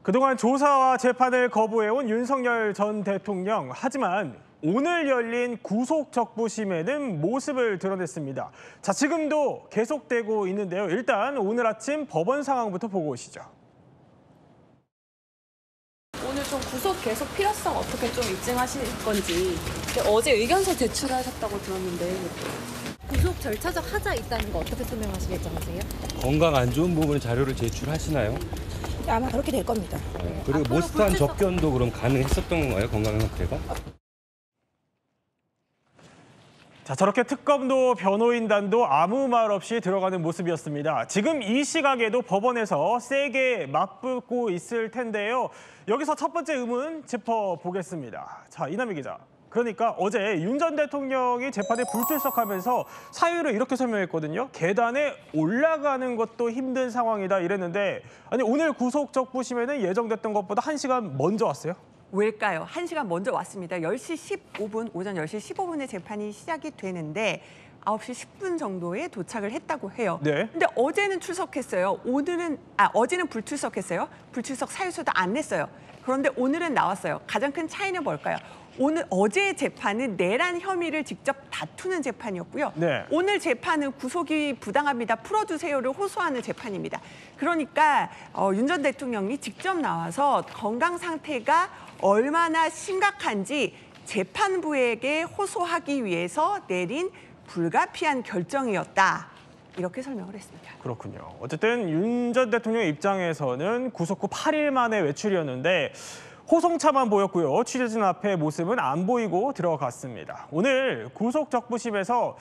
그동안 조사와 재판을 거부해온 윤석열 전 대통령. 하지만 오늘 열린 구속적부심에는 모습을 드러냈습니다. 자, 지금도 계속되고 있는데요. 일단 오늘 아침 법원 상황부터 보고 오시죠. 오늘 좀 구속 계속 필요성 어떻게 좀 입증하실 건지. 어제 의견서 제출하셨다고 들었는데 구속 절차적 하자 있다는 거 어떻게 설명하실 예정이세요? 건강 안 좋은 부분의 자료를 제출하시나요? 아마 그렇게 될 겁니다. 그리고 모스탄 접견도 그럼 가능했었던 건가요? 건강 상태가? 자, 저렇게 특검도 변호인단도 아무 말 없이 들어가는 모습이었습니다. 지금 이 시각에도 법원에서 세게 맞붙고 있을 텐데요. 여기서 첫 번째 의문 짚어보겠습니다. 자, 이남희 기자. 그러니까 어제 윤 전 대통령이 재판에 불출석하면서 사유를 이렇게 설명했거든요. 계단에 올라가는 것도 힘든 상황이다 이랬는데, 아니 오늘 구속적부심에는 예정됐던 것보다 1시간 먼저 왔어요? 왜일까요? 1시간 먼저 왔습니다. 10시 15분, 오전 10시 15분에 재판이 시작이 되는데 9시 10분 정도에 도착을 했다고 해요. 네. 근데 어제는 출석했어요. 어제는 불출석했어요. 불출석 사유서도 안 냈어요. 그런데 오늘은 나왔어요. 가장 큰 차이는 뭘까요? 어제 재판은 내란 혐의를 직접 다투는 재판이었고요. 네. 오늘 재판은 구속이 부당합니다. 풀어주세요를 호소하는 재판입니다. 그러니까 윤 전 대통령이 직접 나와서 건강 상태가 얼마나 심각한지 재판부에게 호소하기 위해서 내린 불가피한 결정이었다. 이렇게 설명을 했습니다. 그렇군요. 어쨌든 윤 전 대통령 입장에서는 구속 후 8일 만에 외출이었는데 호송차만 보였고요. 취재진 앞에 모습은 안 보이고 들어갔습니다. 오늘 구속적부심에서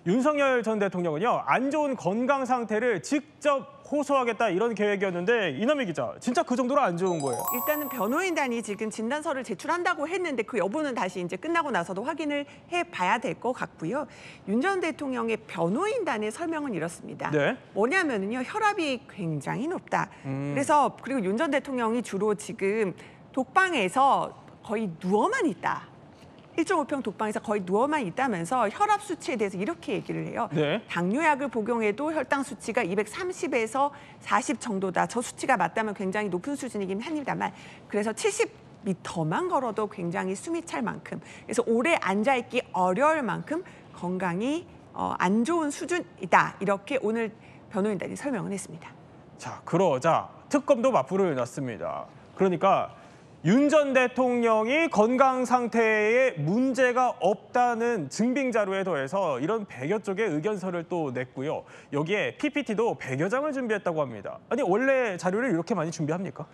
윤석열 전 대통령은요, 안 좋은 건강 상태를 직접 호소하겠다 이런 계획이었는데, 이남희 기자, 진짜 그 정도로 안 좋은 거예요? 일단은 변호인단이 지금 진단서를 제출한다고 했는데 그 여부는 다시 이제 끝나고 나서도 확인을 해봐야 될 것 같고요. 윤 전 대통령의 변호인단의 설명은 이렇습니다. 네. 뭐냐면은요, 혈압이 굉장히 높다. 그리고 윤 전 대통령이 주로 지금 독방에서 거의 누워만 있다. 1.5평 독방에서 거의 누워만 있다면서 혈압 수치에 대해서 이렇게 얘기를 해요. 네. 당뇨약을 복용해도 혈당 수치가 230에서 40 정도다. 저 수치가 맞다면 굉장히 높은 수준이긴 합니다만, 그래서 70m만 걸어도 굉장히 숨이 찰 만큼, 그래서 오래 앉아있기 어려울 만큼 건강이 안 좋은 수준이다. 이렇게 오늘 변호인단이 설명을 했습니다. 자, 그러자 특검도 맞불을 놨습니다. 그러니까 윤 전 대통령이 건강 상태에 문제가 없다는 증빙 자료에 더해서 이런 100여 쪽의 의견서를 또 냈고요. 여기에 PPT도 100여 장을 준비했다고 합니다. 아니, 원래 자료를 이렇게 많이 준비합니까?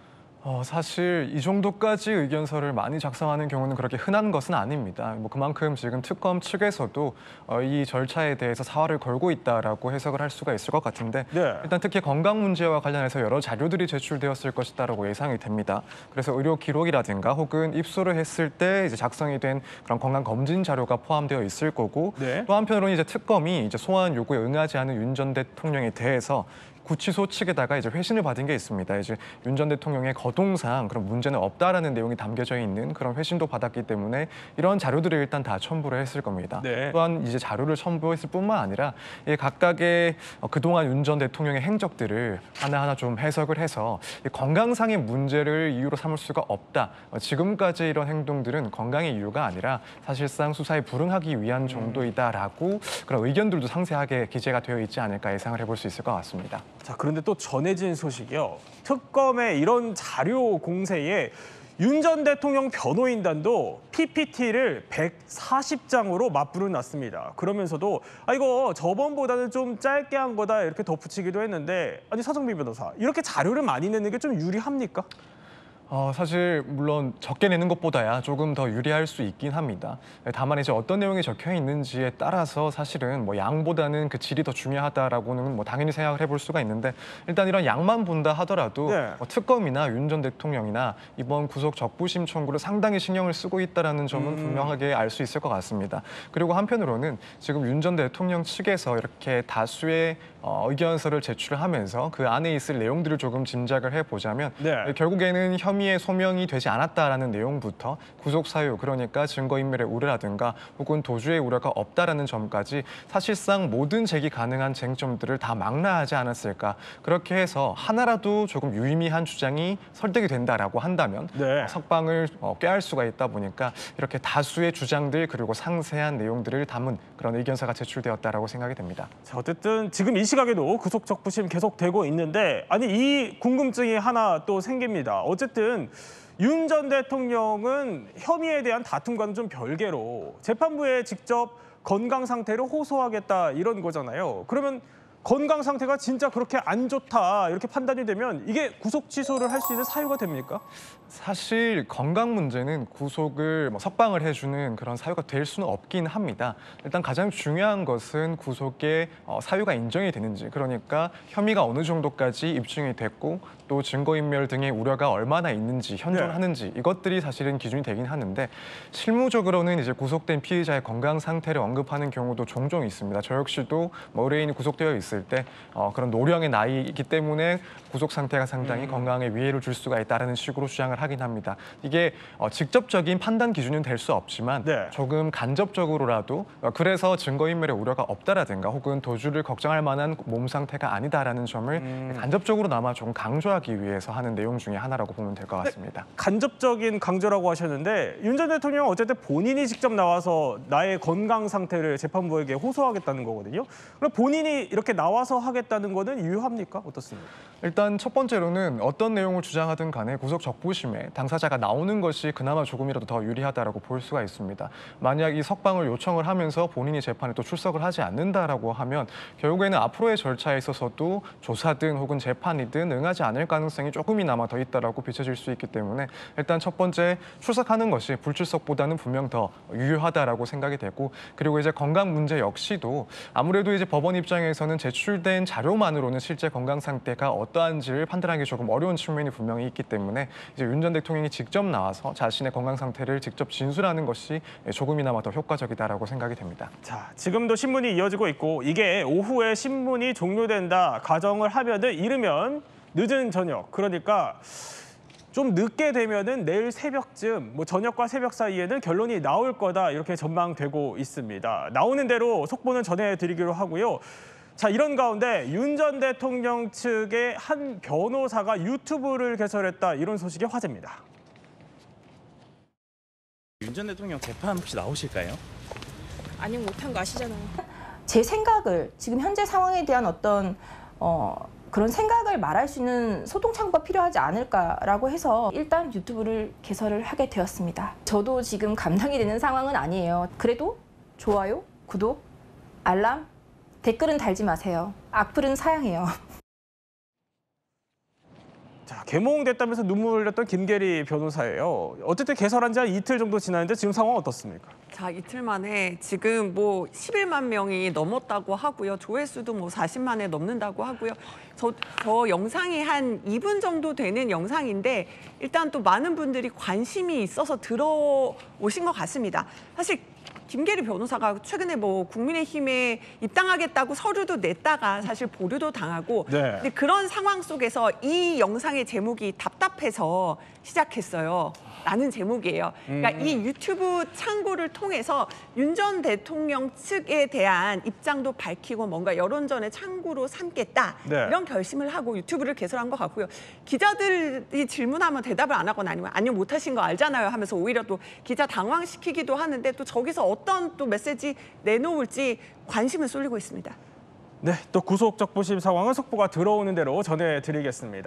사실 이 정도까지 의견서를 많이 작성하는 경우는 그렇게 흔한 것은 아닙니다. 그만큼 지금 특검 측에서도 이 절차에 대해서 사활을 걸고 있다라고 해석을 할 수가 있을 것 같은데, 네. 일단 특히 건강 문제와 관련해서 여러 자료들이 제출되었을 것이다라고 예상이 됩니다. 그래서 의료 기록이라든가 혹은 입소를 했을 때 이제 작성이 된 그런 건강 검진 자료가 포함되어 있을 거고, 네. 또 한편으로는 이제 특검이 이제 소환 요구에 응하지 않은 윤 전 대통령에 대해서 구치소 측에다가 이제 회신을 받은 게 있습니다. 이제 윤 전 대통령의 거동상 그런 문제는 없다라는 내용이 담겨져 있는 그런 회신도 받았기 때문에 이런 자료들을 일단 다 첨부를 했을 겁니다. 네. 또한 이제 자료를 첨부했을 뿐만 아니라 각각의 그동안 윤 전 대통령의 행적들을 하나하나 좀 해석을 해서 건강상의 문제를 이유로 삼을 수가 없다. 지금까지 이런 행동들은 건강의 이유가 아니라 사실상 수사에 불응하기 위한 정도이다라고 그런 의견들도 상세하게 기재가 되어 있지 않을까 예상을 해볼 수 있을 것 같습니다. 자, 그런데 또 전해진 소식이요. 특검의 이런 자료 공세에 윤 전 대통령 변호인단도 PPT를 140장으로 맞불을 놨습니다. 그러면서도 이거 저번보다는 좀 짧게 한 거다 이렇게 덧붙이기도 했는데, 아니 서정민 변호사, 이렇게 자료를 많이 내는 게 좀 유리합니까? 사실 물론 적게 내는 것보다야 조금 더 유리할 수 있긴 합니다. 다만 이제 어떤 내용이 적혀 있는지에 따라서 사실은 양보다는 그 질이 더 중요하다라고는 당연히 생각을 해볼 수가 있는데, 일단 이런 양만 본다 하더라도 네. 특검이나 윤 전 대통령이나 이번 구속 적부심 청구를 상당히 신경을 쓰고 있다라는 점은 분명하게 알 수 있을 것 같습니다. 그리고 한편으로는 지금 윤 전 대통령 측에서 이렇게 다수의 의견서를 제출하면서 그 안에 있을 내용들을 조금 짐작을 해보자면 네. 결국에는 혐의의 소명이 되지 않았다라는 내용부터 구속 사유, 그러니까 증거인멸의 우려라든가 혹은 도주의 우려가 없다라는 점까지 사실상 모든 제기 가능한 쟁점들을 다 망라하지 않았을까. 그렇게 해서 하나라도 조금 유의미한 주장이 설득이 된다라고 한다면 네. 석방을 꾀할 수가 있다 보니까 이렇게 다수의 주장들 그리고 상세한 내용들을 담은 그런 의견서가 제출되었다라고 생각이 됩니다. 자, 어쨌든 지금 이 시각에도 구속 적부심 계속되고 있는데 아니 이 궁금증이 하나 또 생깁니다. 어쨌든 윤 전 대통령은 혐의에 대한 다툼과는 좀 별개로 재판부에 직접 건강 상태를 호소하겠다 이런 거잖아요. 그러면 건강 상태가 진짜 그렇게 안 좋다 이렇게 판단이 되면 이게 구속 취소를 할 수 있는 사유가 됩니까? 사실 건강 문제는 구속을 석방을 해주는 그런 사유가 될 수는 없긴 합니다. 일단 가장 중요한 것은 구속의 사유가 인정이 되는지, 그러니까 혐의가 어느 정도까지 입증이 됐고 또 증거인멸 등의 우려가 얼마나 있는지 현존하는지 이것들이 사실은 기준이 되긴 하는데 실무적으로는 이제 구속된 피의자의 건강 상태를 언급하는 경우도 종종 있습니다. 저 역시도 의뢰인이 구속되어 있을 때 그런 노령의 나이이기 때문에 구속 상태가 상당히 건강에 위해를 줄 수가 있다는 식으로 주장을 하긴 합니다. 이게 직접적인 판단 기준은 될 수 없지만 네. 조금 간접적으로라도 그래서 증거인멸의 우려가 없다라든가 혹은 도주를 걱정할 만한 몸 상태가 아니다라는 점을 간접적으로나마 조금 강조하기 위해서 하는 내용 중에 하나라고 보면 될 것 같습니다. 간접적인 강조라고 하셨는데 윤 전 대통령은 어쨌든 본인이 직접 나와서 나의 건강 상태를 재판부에게 호소하겠다는 거거든요. 그럼 본인이 이렇게 나와서 하겠다는 거는 유효합니까? 어떻습니까? 일단 첫 번째로는 어떤 내용을 주장하든 간에 구속 적부심에 당사자가 나오는 것이 그나마 조금이라도 더 유리하다라고 볼 수가 있습니다. 만약 이 석방을 요청을 하면서 본인이 재판에 또 출석을 하지 않는다라고 하면 결국에는 앞으로의 절차에 있어서도 조사든 혹은 재판이든 응하지 않을 가능성이 조금이나마 더 있다라고 비춰질 수 있기 때문에 일단 첫 번째 출석하는 것이 불출석보다는 분명 더 유효하다라고 생각이 되고, 그리고 이제 건강 문제 역시도 아무래도 이제 법원 입장에서는 제출된 자료만으로는 실제 건강 상태가 어떠한지를 판단하기 조금 어려운 측면이 분명히 있기 때문에 이제 윤 전 대통령이 직접 나와서 자신의 건강 상태를 직접 진술하는 것이 조금이나마 더 효과적이다라고 생각이 됩니다. 자, 지금도 신문이 이어지고 있고 이게 오후에 신문이 종료된다 가정을 하면은 이르면 늦은 저녁, 그러니까 좀 늦게 되면은 내일 새벽쯤, 저녁과 새벽 사이에는 결론이 나올 거다 이렇게 전망되고 있습니다. 나오는 대로 속보는 전해드리기로 하고요. 자, 이런 가운데 윤 전 대통령 측의 한 변호사가 유튜브를 개설했다 이런 소식이 화제입니다. 윤 전 대통령 재판 혹시 나오실까요? 아니면 못한 거 아시잖아요. 제 생각을 지금 현재 상황에 대한 어떤 그런 생각을 말할 수 있는 소통 창구가 필요하지 않을까라고 해서 일단 유튜브를 개설을 하게 되었습니다. 저도 지금 감당이 되는 상황은 아니에요. 그래도 좋아요, 구독, 알람, 댓글은 달지 마세요. 악플은 사양해요. 자, 개몽됐다면서 눈물 흘렸던 김계리 변호사예요. 어쨌든 개설한 지 한 이틀 정도 지났는데 지금 상황 어떻습니까? 자, 이틀 만에 지금 11만 명이 넘었다고 하고요. 조회수도 40만에 넘는다고 하고요. 저 영상이 한 2분 정도 되는 영상인데 일단 또 많은 분들이 관심이 있어서 들어오신 것 같습니다. 사실 김계리 변호사가 최근에 국민의힘에 입당하겠다고 서류도 냈다가 사실 보류도 당하고 네. 근데 그런 상황 속에서 이 영상의 제목이 답답해서 시작했어요. 라는 제목이에요. 그러니까 이 유튜브 창구를 통해서 윤 전 대통령 측에 대한 입장도 밝히고 뭔가 여론전의 창구로 삼겠다. 네. 이런 결심을 하고 유튜브를 개설한 것 같고요. 기자들이 질문하면 대답을 안 하거나 아니면 못하신 거 알잖아요 하면서 오히려 또 기자 당황시키기도 하는데 또 저기서 어떤 또 메시지 내놓을지 관심을 쏠리고 있습니다. 네, 또 구속 적부심 상황은 속보가 들어오는 대로 전해드리겠습니다.